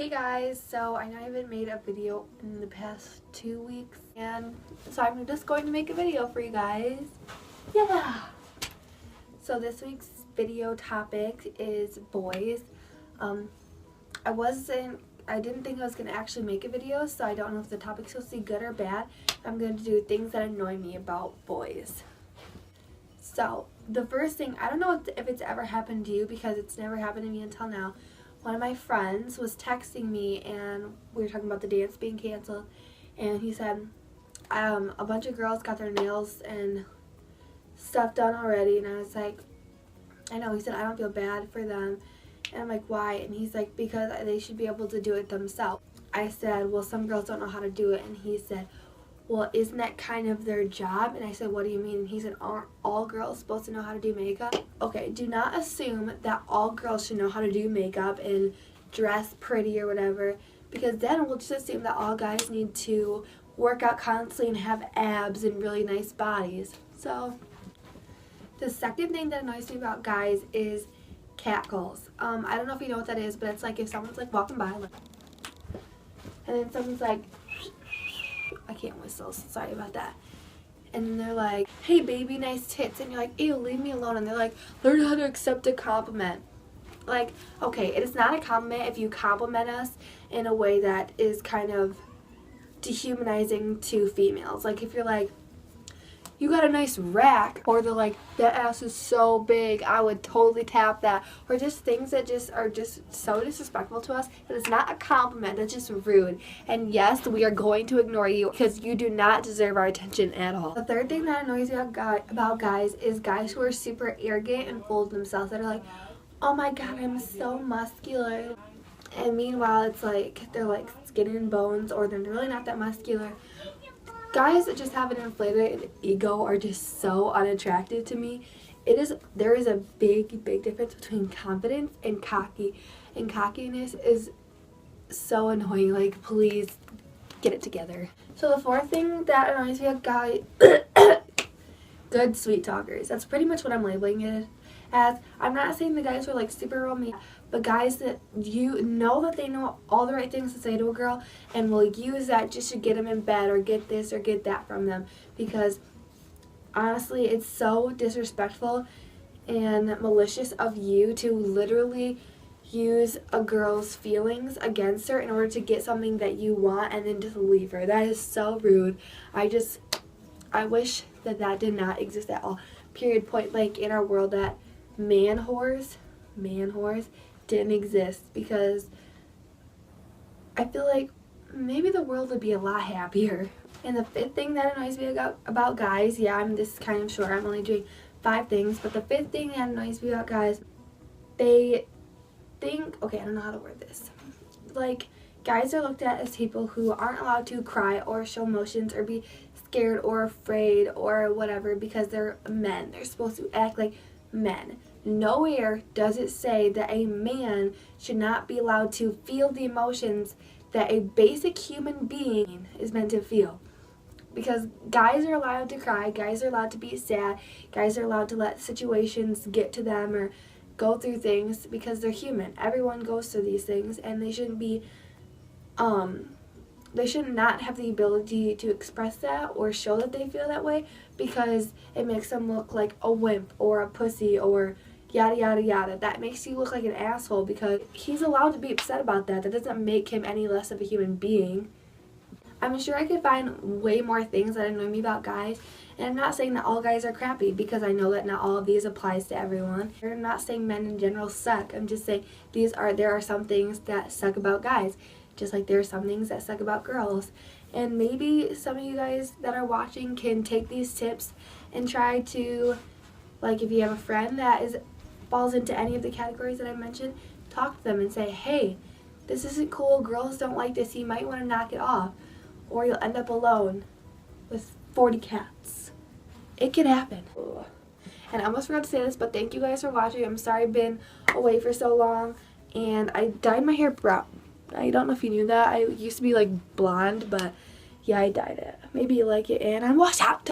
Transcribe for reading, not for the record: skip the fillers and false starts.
Hey guys, so I know I haven't made a video in the past 2 weeks, and so I'm just going to make a video for you guys. Yeah! So this week's video topic is boys. I didn't think I was going to actually make a video, so I don't know if the topic's supposed to be good or bad. I'm going to do things that annoy me about boys. So, the first thing, I don't know if it's ever happened to you because it's never happened to me until now. One of my friends was texting me and we were talking about the dance being canceled, and he said a bunch of girls got their nails and stuff done already, and I was like, I know. He said, I don't feel bad for them, and I'm like, why? And he's like, because they should be able to do it themselves. I said, well, some girls don't know how to do it, and he said, well, isn't that kind of their job? And I said, what do you mean? And he said, aren't all girls supposed to know how to do makeup? Okay, do not assume that all girls should know how to do makeup and dress pretty or whatever, because then we'll just assume that all guys need to work out constantly and have abs and really nice bodies. So, the second thing that annoys me about guys is catcalls. I don't know if you know what that is, but it's like if someone's like walking by, like, and then someone's like, I can't whistle, sorry about that. And they're like, hey baby, nice tits. And you're like, ew, leave me alone. And they're like, learn how to accept a compliment. Like, okay, it is not a compliment if you compliment us in a way that is kind of dehumanizing to females. Like if you're like, you got a nice rack, or they're like, that ass is so big, I would totally tap that, or just things that just are just so disrespectful to us that it's not a compliment, that's just rude. And yes, we are going to ignore you because you do not deserve our attention at all. The third thing that annoys me about guys is guys who are super arrogant and full of themselves, that are like, oh my god, I'm so muscular, and meanwhile it's like they're like skin and bones, or they're really not that muscular. Guys that just have an inflated ego are just so unattractive to me. There is a big difference between confidence and cocky. And cockiness is so annoying. Like, please get it together. So the fourth thing that annoys me about guys, good sweet talkers. That's pretty much what I'm labeling it as. I'm not saying the guys who are like super romantic, but guys that you know that they know all the right things to say to a girl and will use that just to get them in bed or get this or get that from them, because honestly it's so disrespectful and malicious of you to literally use a girl's feelings against her in order to get something that you want and then just leave her. That is so rude. I wish that did not exist at all. Period, point blank, in our world, that man whores didn't exist, because I feel like maybe the world would be a lot happier. And the fifth thing that annoys me about guys, yeah, I'm just kind of short, I'm only doing 5 things, but the fifth thing that annoys me about guys, they think, okay, I don't know how to word this, like, guys are looked at as people who aren't allowed to cry or show emotions or be scared or afraid or whatever because they're men. They're supposed to act like men. Nowhere does it say that a man should not be allowed to feel the emotions that a basic human being is meant to feel. Because guys are allowed to cry, guys are allowed to be sad, guys are allowed to let situations get to them or go through things because they're human. Everyone goes through these things, and they shouldn't be, they should not have the ability to express that or show that they feel that way, because it makes them look like a wimp or a pussy or yada yada yada. That makes you look like an asshole, because he's allowed to be upset about that. That doesn't make him any less of a human being. I'm sure I could find way more things that annoy me about guys, and I'm not saying that all guys are crappy, because I know that not all of these applies to everyone. I'm not saying men in general suck. I'm just saying there are some things that suck about guys, just like there are some things that suck about girls. And maybe some of you guys that are watching can take these tips and try to, like, if you have a friend that falls into any of the categories that I mentioned, talk to them and say, hey, this isn't cool, girls don't like this, you might want to knock it off, or you'll end up alone with 40 cats. It can happen. And I almost forgot to say this, but thank you guys for watching. I'm sorry I've been away for so long, and I dyed my hair brown. I don't know if you knew that. I used to be like blonde, but yeah, I dyed it. Maybe you like it, and I'm washed out.